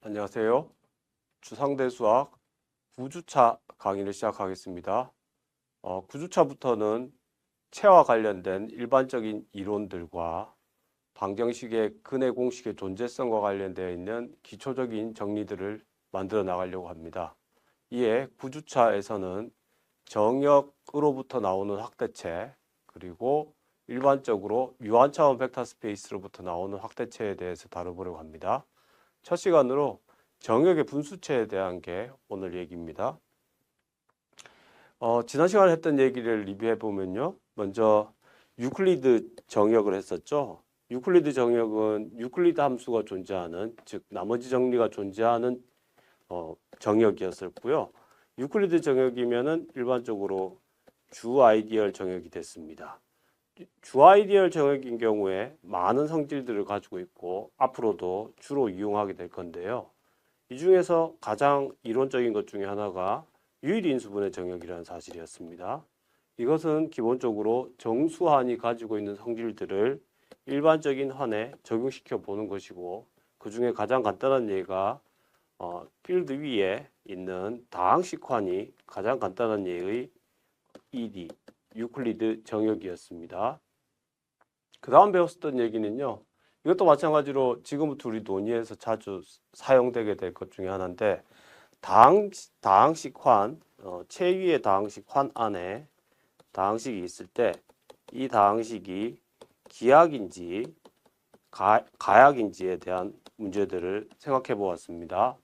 안녕하세요. 주상대 수학 9주차 강의를 시작하겠습니다. 9주차부터는 체와 관련된 일반적인 이론들과 방정식의 근해 공식의 존재성과 관련되어 있는 기초적인 정리들을 만들어 나가려고 합니다. 이에 9주차에서는 정역으로부터 나오는 확대체, 그리고 일반적으로 유한차원 벡터 스페이스로부터 나오는 확대체에 대해서 다뤄보려고 합니다. 첫 시간으로 정역의 분수체에 대한 게 오늘 얘기입니다. 지난 시간에 했던 얘기를 리뷰해 보면요. 먼저 유클리드 정역을 했었죠. 유클리드 정역은 유클리드 함수가 존재하는, 즉 나머지 정리가 존재하는 정역이었었고요. 유클리드 정역이면은 일반적으로 주 아이디얼 정역이 됐습니다. 주 아이디얼 정역인 경우에 많은 성질들을 가지고 있고 앞으로도 주로 이용하게 될 건데요. 이 중에서 가장 이론적인 것 중에 하나가 유일인수분해 정역이라는 사실이었습니다. 이것은 기본적으로 정수한이 가지고 있는 성질들을 일반적인 한에 적용시켜 보는 것이고, 그 중에 가장 간단한 예가 필드 위에 있는 다항식환이 가장 간단한 예의 ED, 유클리드 정역이었습니다. 그 다음 배웠었던 얘기는요. 이것도 마찬가지로 지금부터 우리 논의에서 자주 사용되게 될 것 중에 하나인데, 다항식환, 체위의 다항식환 안에 다항식이 있을 때 이 다항식이 기하인지 가약인지에 대한 문제들을 생각해 보았습니다.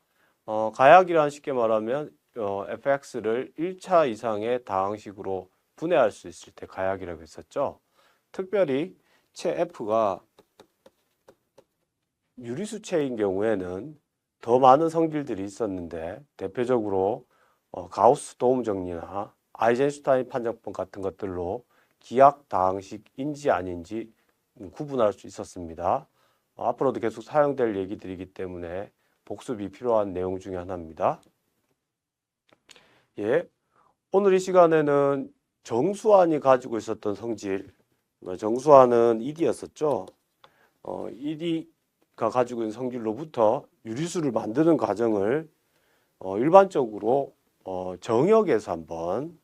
가약이란 쉽게 말하면 fx를 1차 이상의 다항식으로 분해할 수 있을 때 가약이라고 했었죠. 특별히 체 F가 유리수체인 경우에는 더 많은 성질들이 있었는데, 대표적으로 가우스 도움 정리나 아이젠슈타인 판정법 같은 것들로 기하 다항식인지 아닌지 구분할 수 있었습니다. 앞으로도 계속 사용될 얘기들이기 때문에 복습이 필요한 내용 중에 하나입니다. 예, 오늘 이 시간에는 정수한이 가지고 있었던 성질, 정수한은 ED였었죠. ED가 가지고 있는 성질로부터 유리수를 만드는 과정을 일반적으로 정역에서 한번,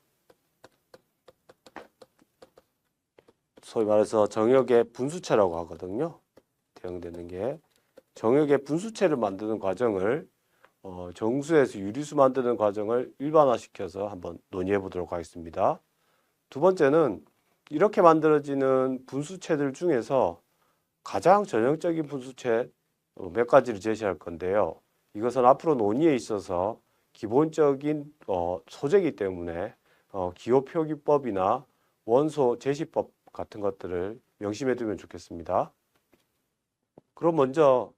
소위 말해서 정역의 분수체라고 하거든요. 대응되는 게 정역의 분수체를 만드는 과정을 정수에서 유리수 만드는 과정을 일반화시켜서 한번 논의해 보도록 하겠습니다. 두 번째는 이렇게 만들어지는 분수체들 중에서 가장 전형적인 분수체 몇 가지를 제시할 건데요. 이것은 앞으로 논의에 있어서 기본적인 소재이기 때문에 기호표기법이나 원소 제시법 같은 것들을 명심해 두면 좋겠습니다. 그럼 먼저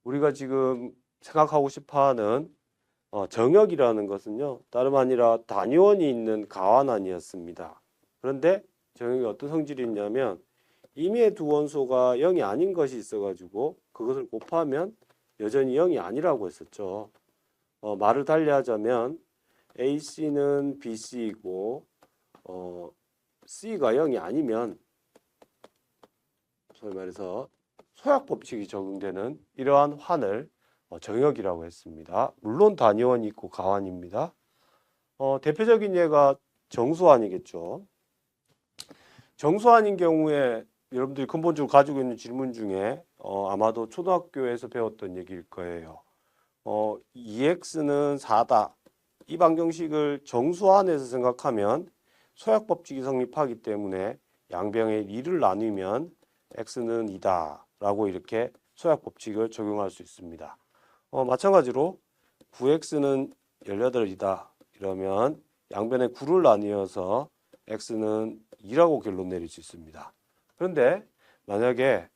우리가 지금 생각하고 싶어하는 정역이라는 것은요, 다름 아니라 단위원이 있는 가환환이었습니다. 그런데 정역이 어떤 성질이 있냐면 임의의 두 원소가 0이 아닌 것이 있어가지고 그것을 곱하면 여전히 0이 아니라고 했었죠. 말을 달리하자면 AC는 BC이고 C가 0이 아니면 소위 말해서 소약 법칙이 적용되는 이러한 환을 정역이라고 했습니다. 물론 단위원이 있고 가환입니다. 대표적인 예가 정수환이겠죠. 정수환인 경우에 여러분들이 근본적으로 가지고 있는 질문 중에 아마도 초등학교에서 배웠던 얘기일 거예요. 2x는 4다. 이 방정식을 정수환에서 생각하면 소약 법칙이 성립하기 때문에 양변의 2를 나누면 x는 2다 라고 이렇게 소약 법칙을 적용할 수 있습니다. 마찬가지로 9x는 18이다 이러면 양변의 9를 나누어서 x는 2라고 결론 내릴 수 있습니다. 그런데 만약에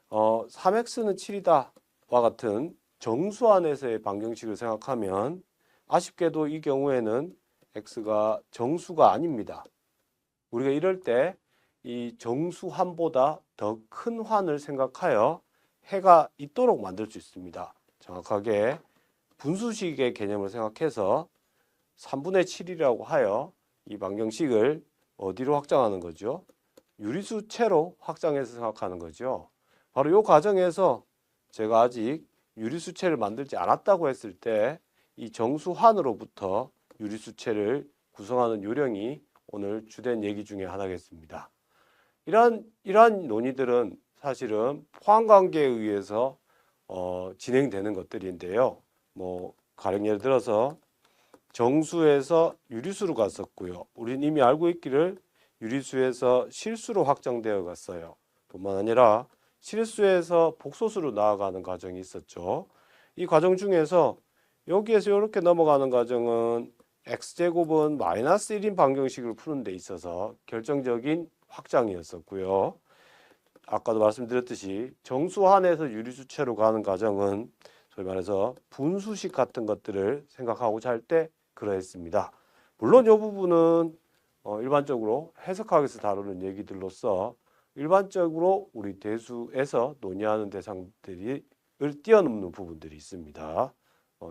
3x는 7이다 와 같은 정수안에서의 방정식을 생각하면 아쉽게도 이 경우에는 x가 정수가 아닙니다. 우리가 이럴 때 이 정수환보다 더 큰 환을 생각하여 해가 있도록 만들 수 있습니다. 정확하게 분수식의 개념을 생각해서 3분의 7이라고 하여 이 방정식을 어디로 확장하는 거죠? 유리수체로 확장해서 생각하는 거죠. 바로 이 과정에서 제가 아직 유리수체를 만들지 않았다고 했을 때 이 정수환으로부터 유리수체를 구성하는 요령이 오늘 주된 얘기 중에 하나겠습니다. 이러한 논의들은 사실은 포항관계에 의해서 진행되는 것들인데요. 뭐 가령 예를 들어서 정수에서 유리수로 갔었고요. 우리는 이미 알고 있기를 유리수에서 실수로 확장되어 갔어요. 뿐만 아니라 실수에서 복소수로 나아가는 과정이 있었죠. 이 과정 중에서 여기에서 이렇게 넘어가는 과정은 x제곱은 마이너스 1인 방정식을 푸는 데 있어서 결정적인 확장이었었고요. 아까도 말씀드렸듯이 정수환에서 유리수체로 가는 과정은 소위 말해서 분수식 같은 것들을 생각하고자 할 때 그러했습니다. 물론 이 부분은 일반적으로 해석학에서 다루는 얘기들로서 일반적으로 우리 대수에서 논의하는 대상들을 뛰어넘는 부분들이 있습니다.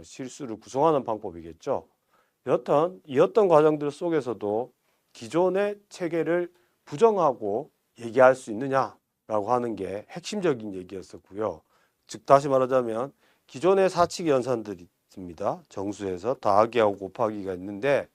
실수를 구성하는 방법이겠죠. 이 어떤 과정들 속에서도 기존의 체계를 부정하고 얘기할 수 있느냐라고 하는 게 핵심적인 얘기였었고요. 즉 다시 말하자면 기존의 사칙 연산들이 있습니다. 정수에서 더하기하고 곱하기가 있는데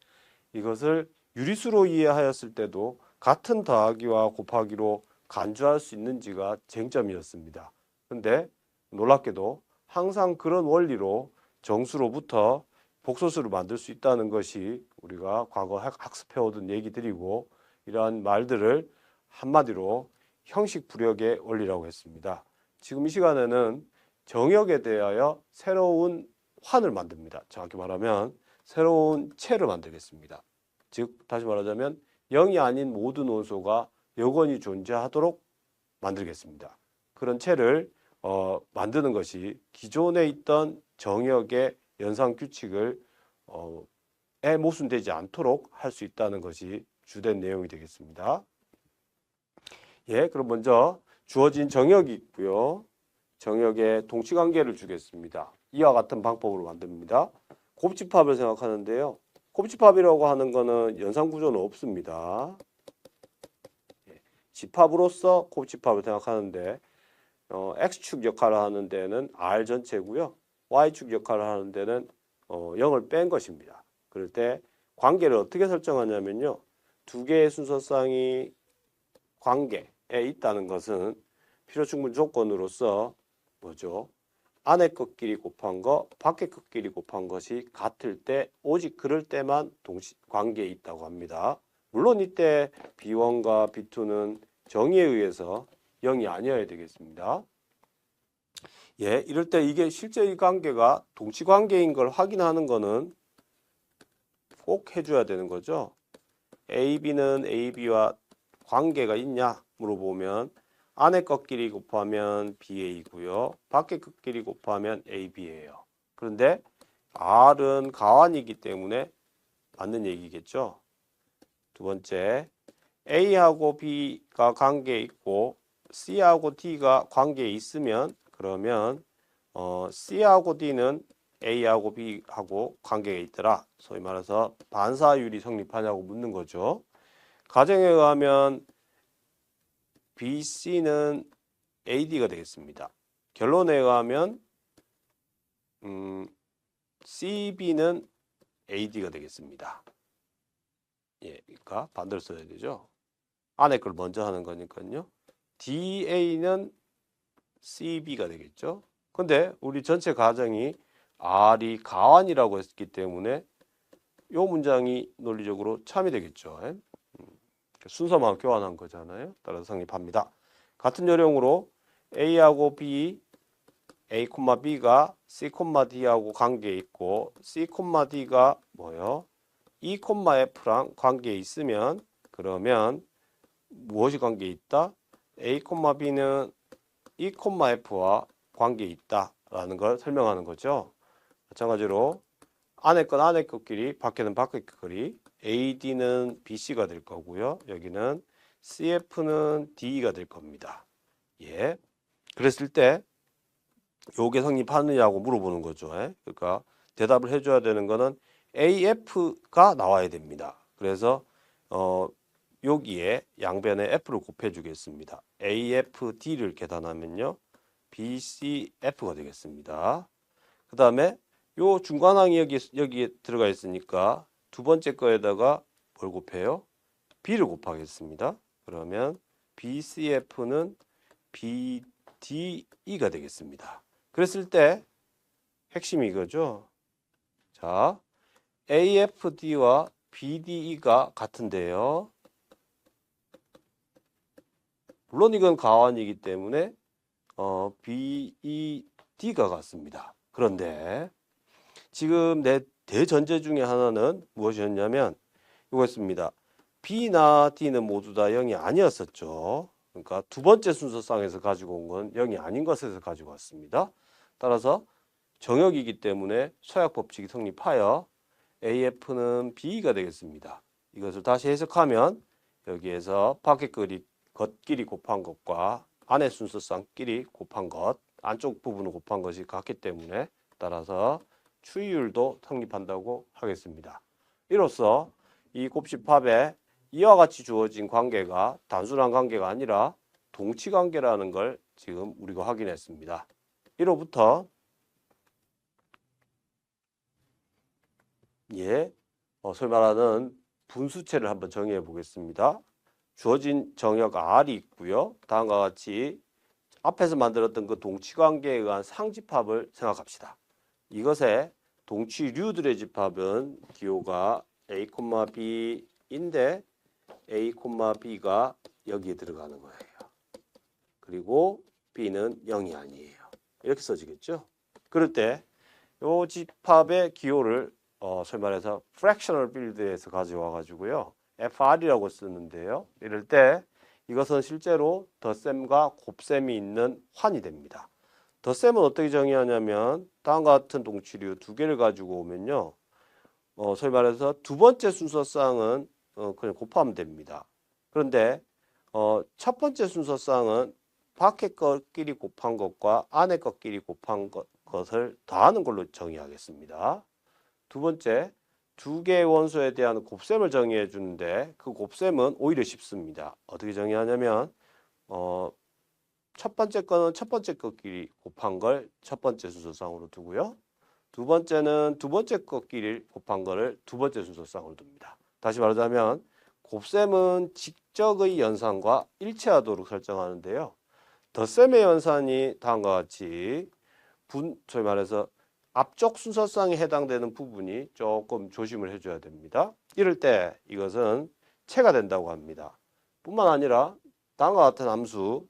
이것을 유리수로 이해하였을 때도 같은 더하기와 곱하기로 간주할 수 있는지가 쟁점이었습니다. 그런데 놀랍게도 항상 그런 원리로 정수로부터 복소수를 만들 수 있다는 것이 우리가 과거 학습해오던 얘기들이고 이러한 말들을 한마디로 형식 부력의 원리라고 했습니다. 지금 이 시간에는 정역에 대하여 새로운 환을 만듭니다. 정확히 말하면 새로운 체를 만들겠습니다. 즉 다시 말하자면 0이 아닌 모든 원소가 여건이 존재하도록 만들겠습니다. 그런 체를 만드는 것이 기존에 있던 정역의 연산 규칙을 모순되지 않도록 할 수 있다는 것이 주된 내용이 되겠습니다. 예, 그럼 먼저 주어진 정역이 있고요. 정역에 동치관계를 주겠습니다. 이와 같은 방법으로 만듭니다. 곱집합을 생각하는데요. 곱집합이라고 하는 것은 연산구조는 없습니다. 집합으로서 곱집합을 생각하는데 X축 역할을 하는 데는 R 전체고요. Y축 역할을 하는 데는 0을 뺀 것입니다. 그럴 때 관계를 어떻게 설정하냐면요. 두 개의 순서쌍이 관계에 있다는 것은 필요충분 조건으로서 뭐죠? 안에 것끼리 곱한 거, 밖에 것끼리 곱한 것이 같을 때 오직 그럴 때만 관계에 있다고 합니다. 물론 이때 B1과 B2는 정의에 의해서 0이 아니어야 되겠습니다. 예, 이럴 때 이게 실제 이 관계가 동치관계인 걸 확인하는 거는 꼭 해줘야 되는 거죠. AB는 AB와 관계가 있냐 물어보면 안에 것끼리 곱하면 BA고요. 밖에 것끼리 곱하면 AB예요. 그런데 R은 가완이기 때문에 맞는 얘기겠죠. 두 번째, A하고 B가 관계에 있고 C하고 D가 관계에 있으면 그러면 C하고 D는 A하고 B하고 관계가 있더라. 소위 말해서 반사율이 성립하냐고 묻는 거죠. 가정에 의하면 BC는 AD가 되겠습니다. 결론에 의하면 CB는 AD가 되겠습니다. 예, 그러니까 반대로 써야 되죠. 안에 걸 먼저 하는 거니까요. DA는 CB가 되겠죠. 근데 우리 전체 가정이 R이 가완이라고 했기 때문에 이 문장이 논리적으로 참이 되겠죠. 순서만 교환한 거잖아요. 따라서 성립합니다. 같은 요령으로 A하고 B, A, B가 C, D하고 관계에 있고 C, D가 뭐요? E, F랑 관계에 있으면 그러면 무엇이 관계에 있다? A, B는 E, F와 관계에 있다라는 걸 설명하는 거죠. 마찬가지로 안에 건 안에 것끼리 밖에는 밖의 것끼리 AD는 BC가 될 거고요. 여기는 CF는 DE가 될 겁니다. 예. 그랬을 때 요게 성립하느냐고 물어보는 거죠. 그러니까 대답을 해줘야 되는 거는 AF가 나와야 됩니다. 그래서 여기에 양변에 F를 곱해 주겠습니다. AFD를 계산하면요. BCF가 되겠습니다. 그 다음에 요 중간항이 여기에 들어가 있으니까 두 번째 거에다가 뭘 곱해요? B를 곱하겠습니다. 그러면 BCF는 BDE가 되겠습니다. 그랬을 때 핵심이 이거죠. 자, AFD와 BDE가 같은데요. 물론 이건 가완이기 때문에 BED가 같습니다. 그런데 지금 내 대전제 중에 하나는 무엇이었냐면 이거였습니다. B나 D는 모두 다 0이 아니었었죠. 그러니까 두 번째 순서상에서 가지고 온 건 0이 아닌 것에서 가지고 왔습니다. 따라서 정역이기 때문에 소약 법칙이 성립하여 AF는 B가 되겠습니다. 이것을 다시 해석하면 여기에서 밖에 것끼리 곱한 것과 안의 순서상끼리 곱한 것, 안쪽 부분을 곱한 것이 같기 때문에 따라서 추이율도 성립한다고 하겠습니다. 이로써 이 곱집합에 이와 같이 주어진 관계가 단순한 관계가 아니라 동치 관계라는 걸 지금 우리가 확인했습니다. 이로부터 소위 말하는 분수체를 한번 정의해 보겠습니다. 주어진 정역 R이 있고요. 다음과 같이 앞에서 만들었던 그 동치관계에 의한 상집합을 생각합시다. 이것의 동치류들의 집합은 기호가 A, B인데 A, B가 여기에 들어가는 거예요. 그리고 B는 0이 아니에요. 이렇게 써지겠죠? 그럴 때 이 집합의 기호를 소위 말해서 fractional field에서 가져와 가지고요. FR이라고 쓰는데요. 이럴 때 이것은 실제로 덧셈과 곱셈이 있는 환이 됩니다. 덧셈은 어떻게 정의하냐면 다음과 같은 동치류 두 개를 가지고 오면요. 소위 말해서 두 번째 순서쌍은 그냥 곱하면 됩니다. 그런데 첫 번째 순서쌍은 밖에 것끼리 곱한 것과 안에 것끼리 곱한 것을 더하는 걸로 정의하겠습니다. 두 번째, 두 개의 원소에 대한 곱셈을 정의해 주는데 그 곱셈은 오히려 쉽습니다. 어떻게 정의하냐면 첫 번째 거는 첫 번째 것끼리 곱한 걸 첫 번째 순서쌍으로 두고요. 두 번째는 두 번째 것끼리 곱한 거를 두 번째 순서쌍으로 둡니다. 다시 말하자면 곱셈은 직접의 연산과 일치하도록 설정하는데요. 덧셈의 연산이 다음과 같이 소위 말해서 앞쪽 순서쌍에 해당되는 부분이 조금 조심을 해줘야 됩니다. 이럴 때 이것은 체가 된다고 합니다. 뿐만 아니라 다음과 같은 함수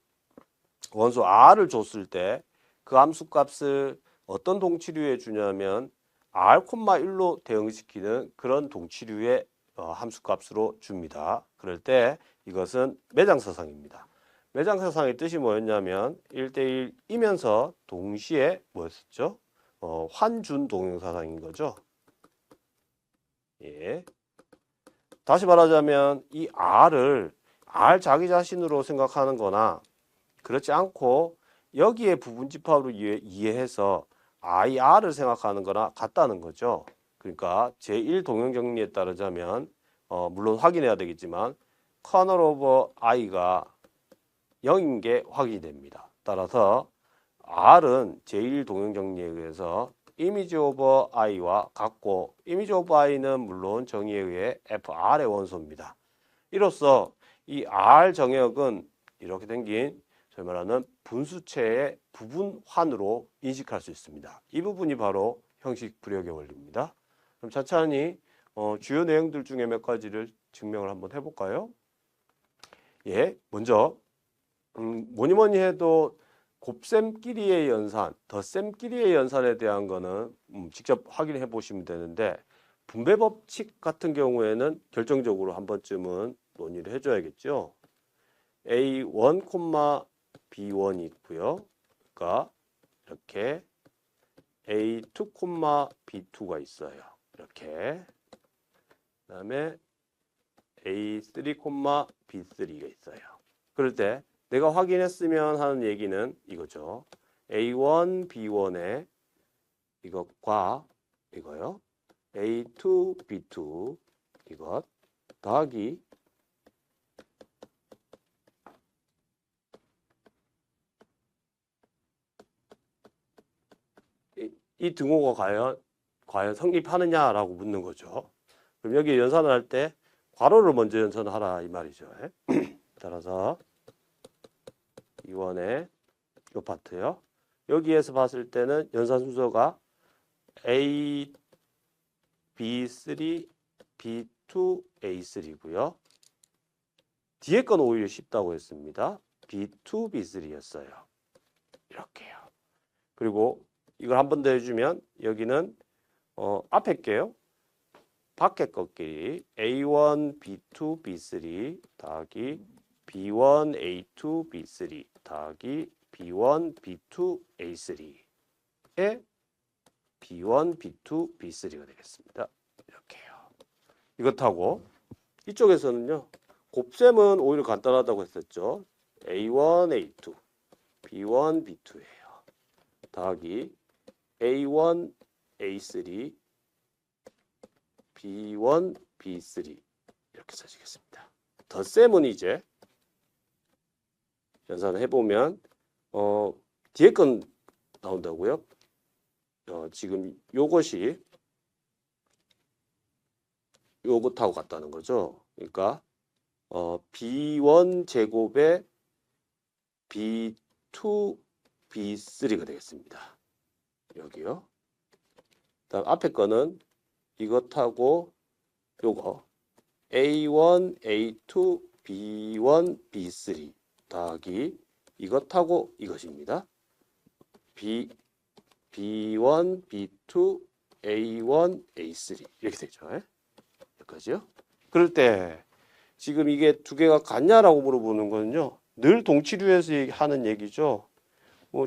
원소 R을 줬을 때 그 함수 값을 어떤 동치류에 주냐면 R,1로 대응시키는 그런 동치류의 함수 값으로 줍니다. 그럴 때 이것은 매장사상입니다. 매장사상의 뜻이 뭐였냐면 1대1이면서 동시에 뭐였었죠? 환준 동영사상인 거죠. 예. 다시 말하자면 이 R을 R 자기 자신으로 생각하는 거나 그렇지 않고 여기에 부분집합으로 이해해서 IR을 생각하는 거나 같다는 거죠. 그러니까 제1동형정리에 따르자면 물론 확인해야 되겠지만 커널 오브 I가 0인 게 확인이 됩니다. 따라서 R은 제1동형정리에 의해서 이미지 오브 I와 같고 이미지 오브 I는 물론 정의에 의해 FR의 원소입니다. 이로써 이 R 정역은 이렇게 생긴 소위 말하는 분수체의 부분환으로 인식할 수 있습니다. 이 부분이 바로 형식 불역의 원리입니다. 그럼 차차히 주요 내용들 중에 몇 가지를 증명을 한번 해볼까요? 예, 먼저 뭐니 해도 곱셈끼리의 연산, 덧셈끼리의 연산에 대한 거는 직접 확인해 보시면 되는데 분배 법칙 같은 경우에는 결정적으로 한 번쯤은 논의를 해줘야겠죠. A1, B1이 있고요. 그러니까 이렇게 A2, B2가 있어요. 이렇게. 그다음에 A3, B3가 있어요. 그럴 때 내가 확인했으면 하는 얘기는 이거죠. A1, B1의 이것과 이거요. A2, B2 이것 더하기 이 등호가 과연 성립하느냐라고 묻는 거죠. 그럼 여기 연산을 할 때 괄호를 먼저 연산하라 이 말이죠. 따라서 2원의 이 파트요. 여기에서 봤을 때는 연산 순서가 A, B3, B2, A3고요. 뒤에 건 오히려 쉽다고 했습니다. B2, B3였어요. 이렇게요. 그리고 이걸 한 번 더 해주면 여기는 앞에 게요. 밖에 것끼리 A1, B2, B3 더하기 B1, A2, B3 더하기 B1, B2, A3에 B1, B2, B3가 되겠습니다. 이렇게요. 이것하고 이쪽에서는요. 곱셈은 오히려 간단하다고 했었죠. A1, A2, B1, B2예요. 더하기 A1, A3, B1, B3 이렇게 써지겠습니다. 덧셈은 이제 연산을 해보면 뒤에 건 나온다고요. 지금 요것이 요것하고 같다는 거죠. 그러니까 B1 제곱에 B2, B3가 되겠습니다. 여기요. 다음 앞에 거는 이것하고 요거 A1, A2, B1, B3 더하기 이것하고 이것입니다. B1, B2, A1, A3 이렇게 되죠. 여기까지요. 그럴 때 지금 이게 두 개가 같냐라고 물어보는 거는요. 늘 동치류에서 하는 얘기죠.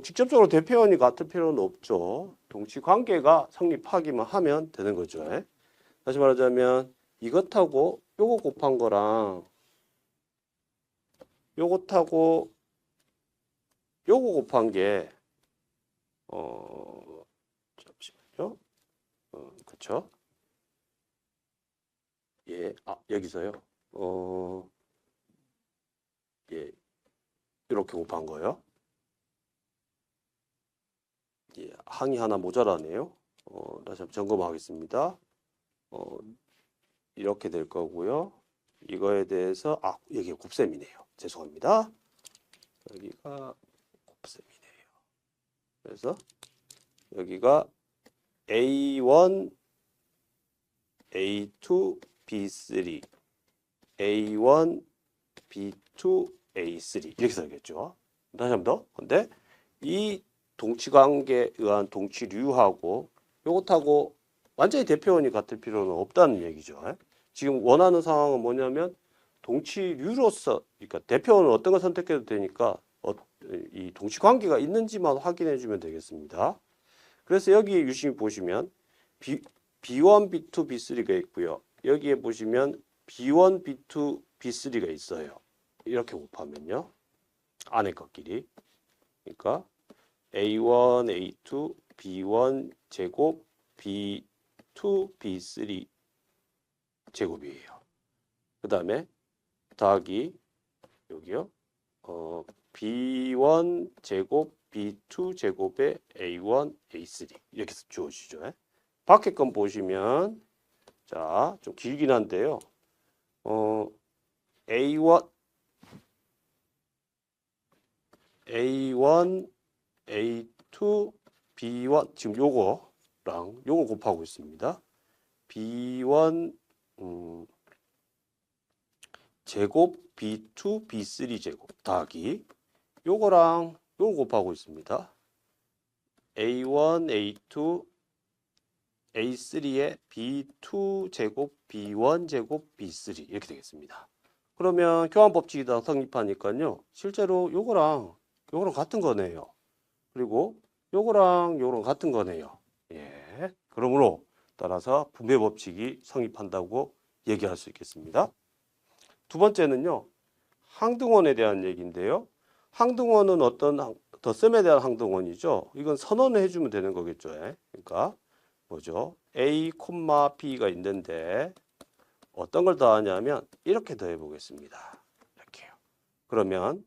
직접적으로 대표원이 같을 필요는 없죠. 동치 관계가 성립하기만 하면 되는 거죠. 다시 말하자면 이것하고 요거 곱한 거랑 요것하고 요거 곱한 게 잠시만요. 그쵸? 예, 여기서요. 예, 이렇게 곱한 거요. 예, 항이 하나 모자라네요. 다시 한번 점검하겠습니다. 이렇게 될 거고요. 이거에 대해서 여기가 곱셈이네요. 죄송합니다. 여기가 곱셈이네요. 그래서 여기가 A1, A2, B3, A1, B2, A3 이렇게 써야겠죠. 다시 한 번 더. 근데 이 동치관계에 의한 동치류하고 요것하고 완전히 대표원이 같을 필요는 없다는 얘기죠. 지금 원하는 상황은 뭐냐면 동치류로서, 그러니까 대표원은 어떤 걸 선택해도 되니까 이 동치관계가 있는지만 확인해 주면 되겠습니다. 그래서 여기 유심히 보시면 B1, B2, B3가 있고요. 여기에 보시면 B1, B2, B3가 있어요. 이렇게 곱하면요. 안에 것끼리. 그러니까 A1, A2, B1 제곱 B2, B3 제곱이에요. 그 다음에 더하기 여기요. B1 제곱 B2 제곱에 A1, A3 이렇게 주어지죠. 밖에 건 보시면 자, 좀 길긴 한데요. A1, A2, B1 지금 요거랑 요거 곱하고 있습니다. B1 제곱 B2, B3 제곱 더하기 요거랑 요거 곱하고 있습니다. A1, A2, A3에 B2 제곱, B1 제곱, B3 이렇게 되겠습니다. 그러면 교환법칙이 다 성립하니까요. 실제로 요거랑 같은 거네요. 그리고 요거랑 같은 거네요. 예. 그러므로 따라서 분배법칙이 성립한다고 얘기할 수 있겠습니다. 두 번째는요. 항등원에 대한 얘기인데요. 항등원은 어떤 덧셈에 대한 항등원이죠. 이건 선언을 해주면 되는 거겠죠. 그러니까 뭐죠? A, B가 있는데 어떤 걸 더하냐면 이렇게 더해 보겠습니다. 이렇게요. 그러면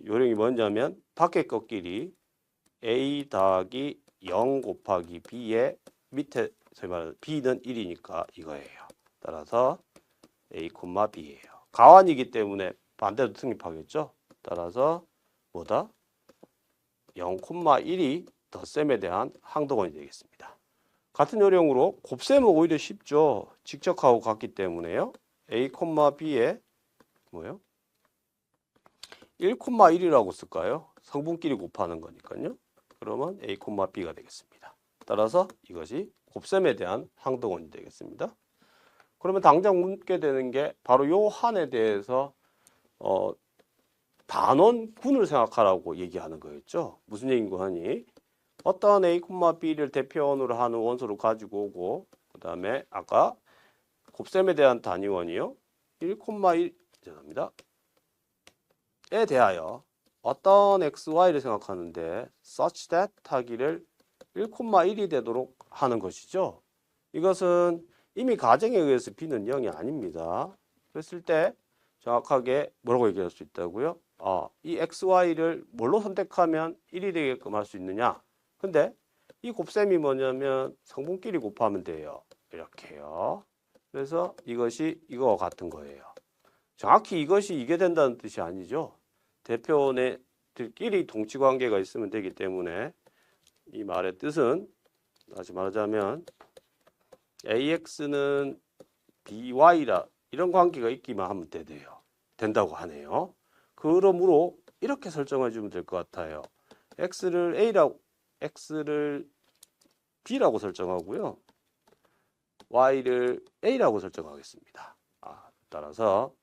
요령이 뭐냐면 밖에 것끼리 A 더하기 0 곱하기 b의 밑에 소위 말하는 b는 1이니까 이거예요. 따라서 a, b예요. 가완이기 때문에 반대로 성립하겠죠. 따라서 뭐다? 0,1이 덧셈에 대한 항등원이 되겠습니다. 같은 요령으로 곱셈은 오히려 쉽죠. 직접하고 같기 때문에요. a, b에 뭐요? 1,1이라고 쓸까요? 성분끼리 곱하는 거니까요. 그러면 a, b가 되겠습니다. 따라서 이것이 곱셈에 대한 항등원이 되겠습니다. 그러면 당장 묻게 되는 게 바로 요 한에 대해서 단원군을 생각하라고 얘기하는 거였죠. 무슨 얘기인고 하니 어떤 a, b를 대표원으로 하는 원소를 가지고 오고 그 다음에 아까 곱셈에 대한 단위원이요. 1,1 죄송합니다. 에 대하여 어떤 x, y를 생각하는데 such that 하기를 1,1이 되도록 하는 것이죠. 이것은 이미 가정에 의해서 b는 0이 아닙니다. 그랬을 때 정확하게 뭐라고 얘기할 수 있다고요? 이 x, y를 뭘로 선택하면 1이 되게끔 할 수 있느냐? 근데 이 곱셈이 뭐냐면 성분끼리 곱하면 돼요. 이렇게요. 그래서 이것이 이거와 같은 거예요. 정확히 이것이 이게 된다는 뜻이 아니죠. 대표원들끼리 동치관계가 있으면 되기 때문에 이 말의 뜻은 다시 말하자면 AX는 BY라 이런 관계가 있기만 하면 된다고 하네요. 그러므로 이렇게 설정해 주면 될 것 같아요. X를 B라고 설정하고요. Y를 A라고 설정하겠습니다. 따라서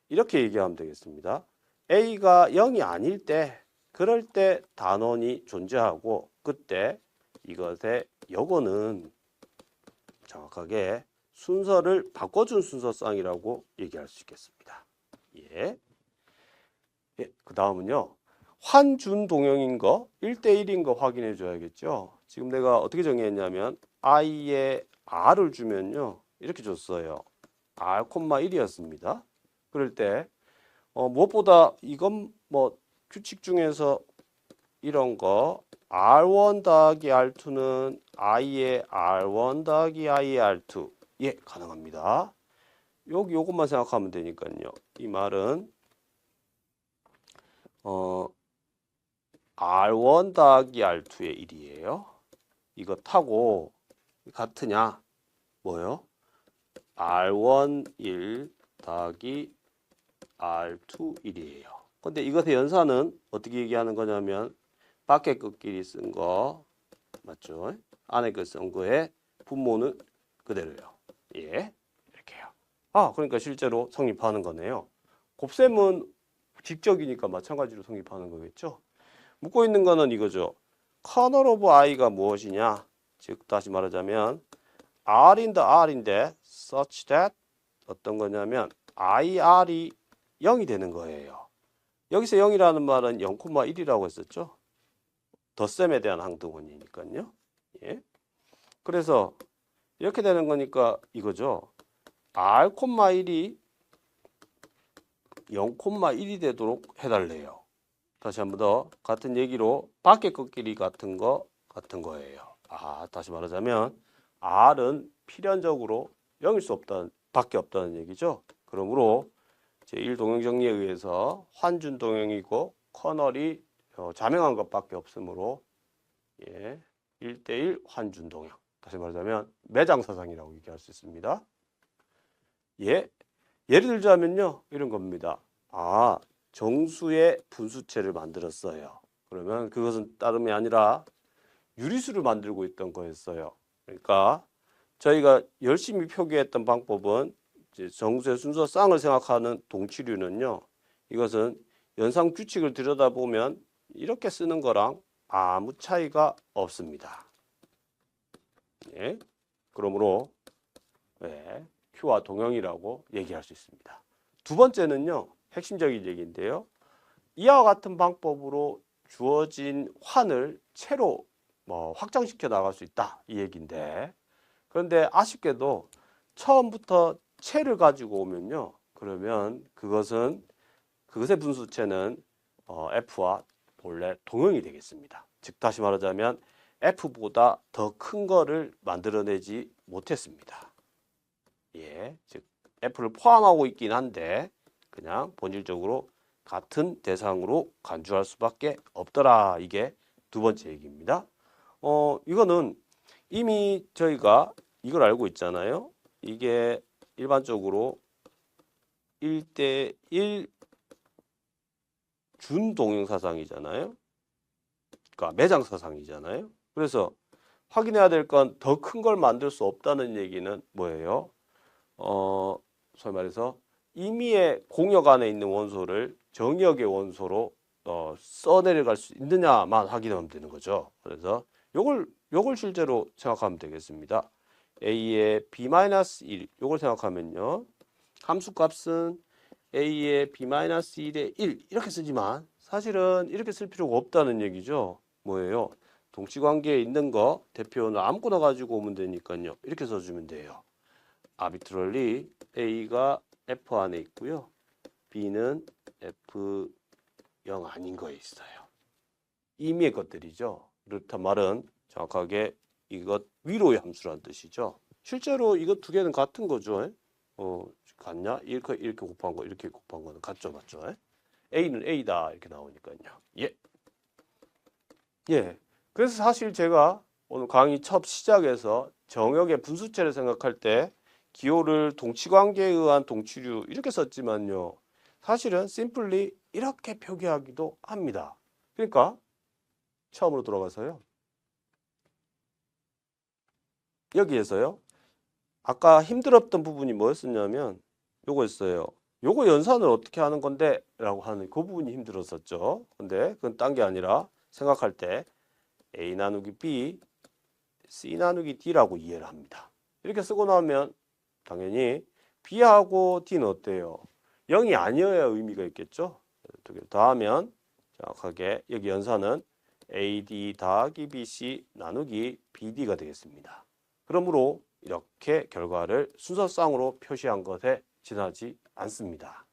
이렇게 얘기하면 되겠습니다. A가 0이 아닐 때 그럴 때 단원이 존재하고 그때 이것의 역어는 정확하게 순서를 바꿔준 순서쌍이라고 얘기할 수 있겠습니다. 예. 그 다음은요. 환준 동형인 거 1대1인 거 확인해 줘야겠죠. 지금 내가 어떻게 정의했냐면 i에 r을 주면요. 이렇게 줬어요. r, 1이었습니다. 그럴 때 무엇보다 이건 뭐 규칙 중에서 이런 거 R1 더하기 R2는 I의 R1 더하기 I의 R2 예 가능합니다. 요것만 생각하면 되니까요. 이 말은 R1 더하기 R2의 1이에요. 이거 타고 같으냐? 뭐요? R1 1 더하기 R2 1이에요. 근데 이것의 연산은 어떻게 얘기하는 거냐면 밖에 것끼리 쓴 거 맞죠? 안에 거 쓴 거의 분모는 그대로요. 예, 이렇게요. 그러니까 실제로 성립하는 거네요. 곱셈은 직접이니까 마찬가지로 성립하는 거겠죠. 묻고 있는 거는 이거죠. 커널 오브 i가 무엇이냐? 즉 다시 말하자면 r인데 r인데 such that 어떤 거냐면 ir이 0이 되는 거예요. 여기서 0이라는 말은 0,1이라고 했었죠. 덧셈에 대한 항등원이니까요. 예. 그래서 이렇게 되는 거니까 이거죠. r,1이 0,1이 되도록 해달래요. 다시 한 번 더 같은 얘기로 밖에 것끼리 같은 거예요. 다시 말하자면 r은 필연적으로 0일 수 없다는 밖에 없다는 얘기죠. 그러므로 제1동형 정리에 의해서 환준 동형이고 커널이 자명한 것밖에 없으므로 1대1 환준 동형. 다시 말하자면 매장사상이라고 얘기할 수 있습니다. 예를 들자면요. 이런 겁니다. 정수의 분수체를 만들었어요. 그러면 그것은 다름이 아니라 유리수를 만들고 있던 거였어요. 그러니까 저희가 열심히 표기했던 방법은 정수의 순서쌍을 생각하는 동치류는요. 이것은 연산 규칙을 들여다보면 이렇게 쓰는 거랑 아무 차이가 없습니다. 예. 그러므로 Q와 동형이라고 얘기할 수 있습니다. 두 번째는요. 핵심적인 얘기인데요. 이와 같은 방법으로 주어진 환을 채로 확장시켜 나갈 수 있다. 이 얘기인데 그런데 아쉽게도 처음부터 채를 가지고 오면요. 그러면 그것의 분수체는 F와 본래 동형이 되겠습니다. 즉 다시 말하자면 F보다 더 큰 거를 만들어내지 못했습니다. 예, 즉 F를 포함하고 있긴 한데 그냥 본질적으로 같은 대상으로 간주할 수밖에 없더라. 이게 두 번째 얘기입니다. 이거는 이미 저희가 이걸 알고 있잖아요. 이게 일반적으로 1대1 준동형사상이잖아요. 그러니까 매장사상이잖아요. 그래서 확인해야 될 건 더 큰 걸 만들 수 없다는 얘기는 뭐예요? 소위 말해서 임의의 공역 안에 있는 원소를 정역의 원소로 써내려갈 수 있느냐만 확인하면 되는 거죠. 그래서 요걸 실제로 생각하면 되겠습니다. A의 B-1 요걸 생각하면요. 함수값은 A의 B-1의 1 이렇게 쓰지만 사실은 이렇게 쓸 필요가 없다는 얘기죠. 뭐예요? 동치관계에 있는 거 대표는 아무거나 가지고 오면 되니까요. 이렇게 써주면 돼요. arbitrarily A가 F 안에 있고요. B는 F0 아닌 거에 있어요. 임의의 것들이죠. 그렇단 말은 정확하게 이것 위로의 함수라는 뜻이죠. 실제로 이것 두 개는 같은 거죠. 같냐? 이렇게 곱한 거, 이렇게 곱한 거는 같죠, 맞죠? A는 A다 이렇게 나오니까요. 예. 예. 그래서 사실 제가 오늘 강의 첫 시작에서 정역의 분수체를 생각할 때 기호를 동치관계에 의한 동치류 이렇게 썼지만요. 사실은 심플리 이렇게 표기하기도 합니다. 그러니까 처음으로 돌아가서요. 여기에서요. 아까 힘들었던 부분이 뭐였었냐면 요거였어요. 요거 연산을 어떻게 하는 건데? 라고 하는 그 부분이 힘들었었죠. 근데 그건 딴 게 아니라 생각할 때 A 나누기 B, C 나누기 D라고 이해를 합니다. 이렇게 쓰고 나면 당연히 B하고 D는 어때요? 0이 아니어야 의미가 있겠죠? 두 개를 더하면 정확하게 여기 연산은 AD 더하기 BC 나누기 BD가 되겠습니다. 그러므로 이렇게 결과를 순서상으로 표시한 것에 지나지 않습니다.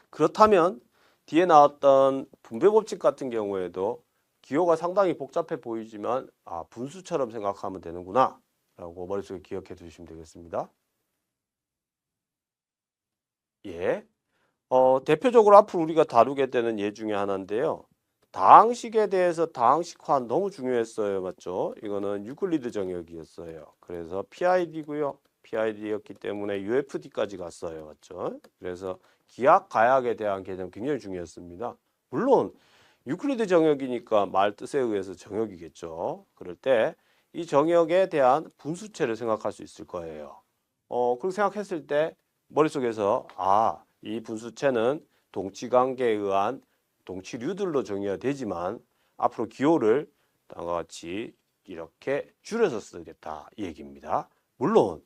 그렇다면 뒤에 나왔던 분배법칙 같은 경우에도 기호가 상당히 복잡해 보이지만 분수처럼 생각하면 되는구나 라고 머릿속에 기억해 두시면 되겠습니다. 예. 대표적으로 앞으로 우리가 다루게 되는 예 중에 하나인데요. 다항식에 대해서 다항식화 너무 중요했어요. 맞죠? 이거는 유클리드 정역이었어요. 그래서 PID고요. PID였기 때문에 UFD까지 갔어요. 맞죠? 그래서 기하, 가약에 대한 개념 굉장히 중요했습니다. 물론 유클리드 정역이니까 말 뜻에 의해서 정역이겠죠. 그럴 때 이 정역에 대한 분수체를 생각할 수 있을 거예요. 그렇게 생각했을 때 머릿속에서 이 분수체는 동치관계에 의한 동치류들로 정의가 되지만 앞으로 기호를 다음과 같이 이렇게 줄여서 쓰겠다 이 얘기입니다. 물론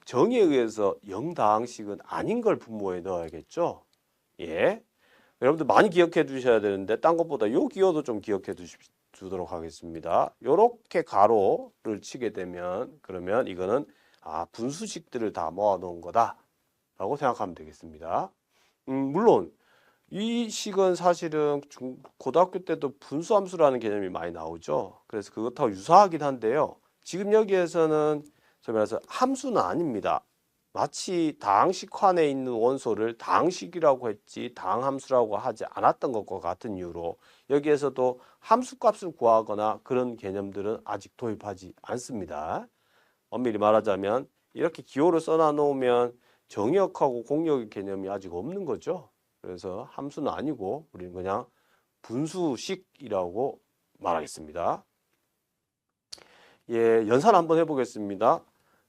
정의에 의해서 영다항식은 아닌 걸 분모에 넣어야겠죠. 예, 여러분들 많이 기억해 두셔야 되는데 딴 것보다 요 기호도 좀 기억해 두도록 하겠습니다. 요렇게 가로를 치게 되면 그러면 이거는 분수식들을 다 모아 놓은 거다 라고 생각하면 되겠습니다. 물론 이 식은 사실은 고등학교 때도 분수함수라는 개념이 많이 나오죠. 그래서 그것하고 유사하긴 한데요. 지금 여기에서는 소위 말해서 함수는 아닙니다. 마치 다항식환에 있는 원소를 다항식이라고 했지 다항함수라고 하지 않았던 것과 같은 이유로 여기에서도 함수값을 구하거나 그런 개념들은 아직 도입하지 않습니다. 엄밀히 말하자면 이렇게 기호를 써놔 놓으면 정역하고 공역의 개념이 아직 없는 거죠. 그래서 함수는 아니고 우리는 그냥 분수식이라고 말하겠습니다. 예, 연산 한번 해보겠습니다.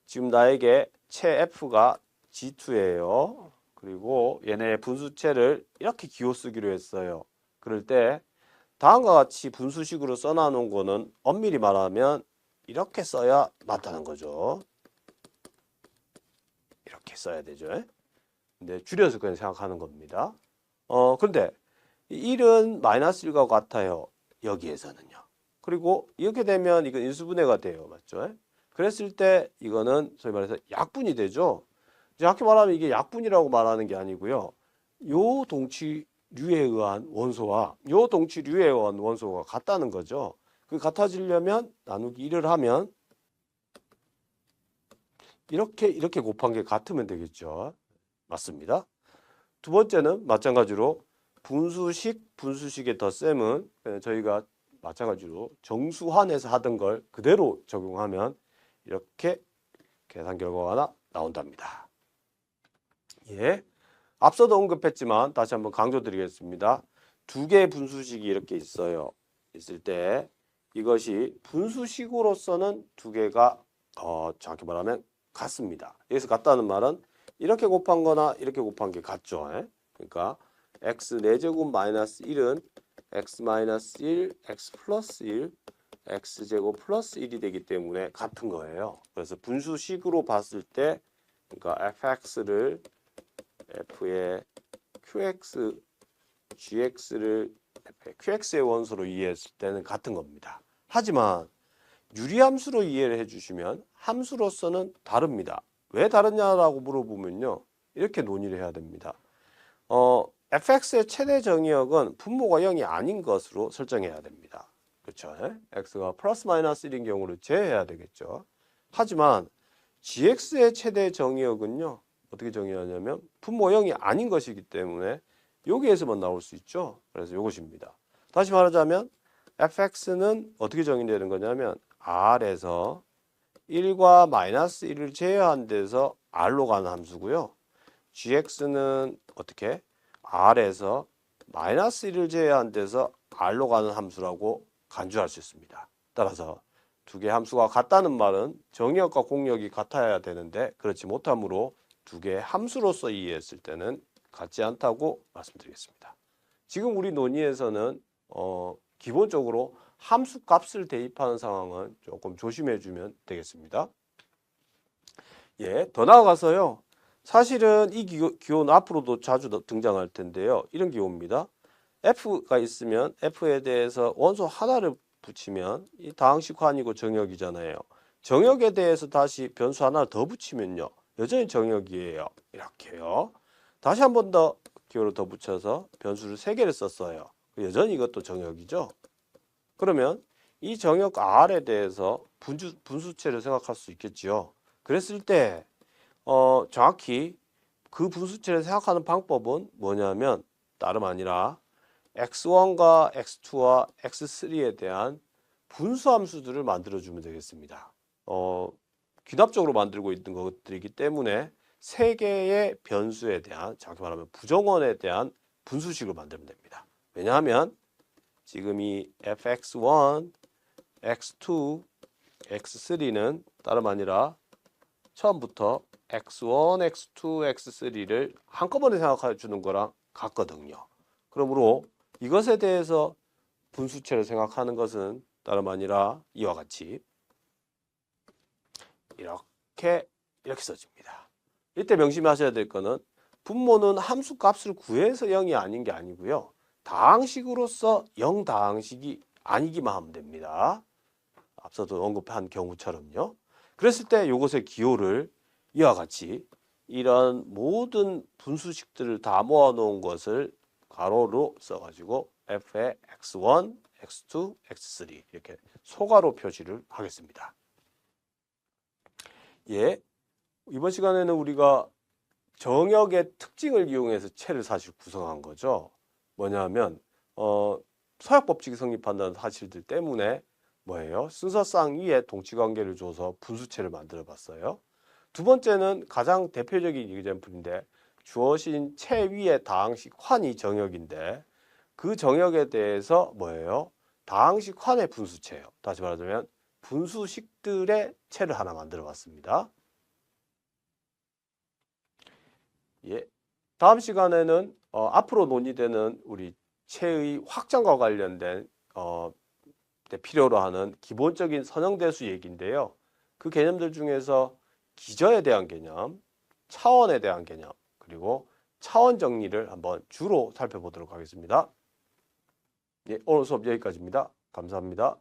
지금 나에게 채 F가 G2예요. 그리고 얘네 분수체를 이렇게 기호 쓰기로 했어요. 그럴 때 다음과 같이 분수식으로 써놔 놓은 거는 엄밀히 말하면 이렇게 써야 맞다는 거죠. 이렇게 써야 되죠. 근데 줄여서 그냥 생각하는 겁니다. 그런데 1은 마이너스 1과 같아요. 여기에서는요. 그리고 이렇게 되면 이건 인수분해가 돼요. 맞죠? 그랬을 때 이거는 소위 말해서 약분이 되죠. 정확히 말하면 이게 약분이라고 말하는 게 아니고요. 요 동치류에 의한 원소와 요 동치류에 의한 원소가 같다는 거죠. 그 같아지려면 나누기 1을 하면 이렇게 곱한 게 같으면 되겠죠. 맞습니다. 두 번째는 마찬가지로 분수식의 덧셈은 저희가 마찬가지로 정수환에서 하던 걸 그대로 적용하면 이렇게 계산 결과가 나온답니다. 예. 앞서도 언급했지만 다시 한번 강조드리겠습니다. 두 개의 분수식이 이렇게 있어요. 있을 때 이것이 분수식으로서는 두 개가 정확히 말하면 같습니다. 여기서 같다는 말은 이렇게 곱한 거나 이렇게 곱한 게 같죠. 그러니까 x 4제곱 마이너스 1은 x 마이너스 1, x 플러스 1, x제곱 플러스 1이 되기 때문에 같은 거예요. 그래서 분수식으로 봤을 때 그러니까 fx를 f의 qx, gx를 f의 qx의 원소로 이해했을 때는 같은 겁니다. 하지만 유리함수로 이해를 해주시면 함수로서는 다릅니다. 왜 다르냐라고 물어보면요. 이렇게 논의를 해야 됩니다. fx의 최대 정의역은 분모가 0이 아닌 것으로 설정해야 됩니다. 그렇죠? x가 플러스 마이너스 1인 경우를 제외해야 되겠죠. 하지만 gx의 최대 정의역은요. 어떻게 정의하냐면 분모 0이 아닌 것이기 때문에 여기에서만 나올 수 있죠. 그래서 이것입니다. 다시 말하자면 fx는 어떻게 정의되는 거냐면 r에서 1과 마이너스 1을 제외한 데서 r로 가는 함수고요. gx는 어떻게? r에서 마이너스 1을 제외한 데서 r로 가는 함수라고 간주할 수 있습니다. 따라서 두 개의 함수가 같다는 말은 정의역과 공역이 같아야 되는데 그렇지 못하므로 두 개의 함수로서 이해했을 때는 같지 않다고 말씀드리겠습니다. 지금 우리 논의에서는 기본적으로 함수 값을 대입하는 상황은 조금 조심해 주면 되겠습니다. 예, 더 나아가서요. 사실은 이 기호는 앞으로도 자주 등장할 텐데요. 이런 기호입니다. f가 있으면 f에 대해서 원소 하나를 붙이면 이 다항식환이고 정역이잖아요. 정역에 대해서 다시 변수 하나를 더 붙이면요. 여전히 정역이에요. 이렇게요. 다시 한 번 더 기호를 더 붙여서 변수를 3개를 썼어요. 여전히 이것도 정역이죠. 그러면 이 정역 R에 대해서 분수체를 생각할 수 있겠지요. 그랬을 때 정확히 그 분수체를 생각하는 방법은 뭐냐면 다름 아니라 x1과 x2와 x3에 대한 분수함수들을 만들어주면 되겠습니다. 귀납적으로 만들고 있는 것들이기 때문에 3개의 변수에 대한, 정확히 말하면 부정원에 대한 분수식을 만들면 됩니다. 왜냐하면 지금 이 fx1, x2, x3는 다름 아니라 처음부터 x1, x2, x3를 한꺼번에 생각해 주는 거랑 같거든요. 그러므로 이것에 대해서 분수체를 생각하는 것은 다름 아니라 이와 같이 이렇게 써집니다. 이때 명심하셔야 될 거는 분모는 함수 값을 구해서 0이 아닌 게 아니고요. 다항식으로서 0다항식이 아니기만 하면 됩니다. 앞서도 언급한 경우처럼요. 그랬을 때 이것의 기호를 이와 같이 이런 모든 분수식들을 다 모아놓은 것을 가로로 써가지고 f의 x1, x2, x3 이렇게 소가로 표시를 하겠습니다. 예, 이번 시간에는 우리가 정역의 특징을 이용해서 채를 사실 구성한 거죠. 뭐냐면 서약법칙이 성립한다는 사실들 때문에 뭐예요? 순서상 위에 동치관계를 줘서 분수체를 만들어 봤어요. 두 번째는 가장 대표적인 이그젬플인데 주어진 채 위에 다항식 환이 정역인데 그 정역에 대해서 뭐예요? 다항식 환의 분수체예요. 다시 말하자면 분수식들의 채를 하나 만들어 봤습니다. 예. 다음 시간에는 앞으로 논의되는 우리 채의 확장과 관련된 필요로 하는 기본적인 선형대수 얘기인데요. 그 개념들 중에서 기저에 대한 개념, 차원에 대한 개념, 그리고 차원 정리를 한번 주로 살펴보도록 하겠습니다. 예, 오늘 수업 여기까지입니다. 감사합니다.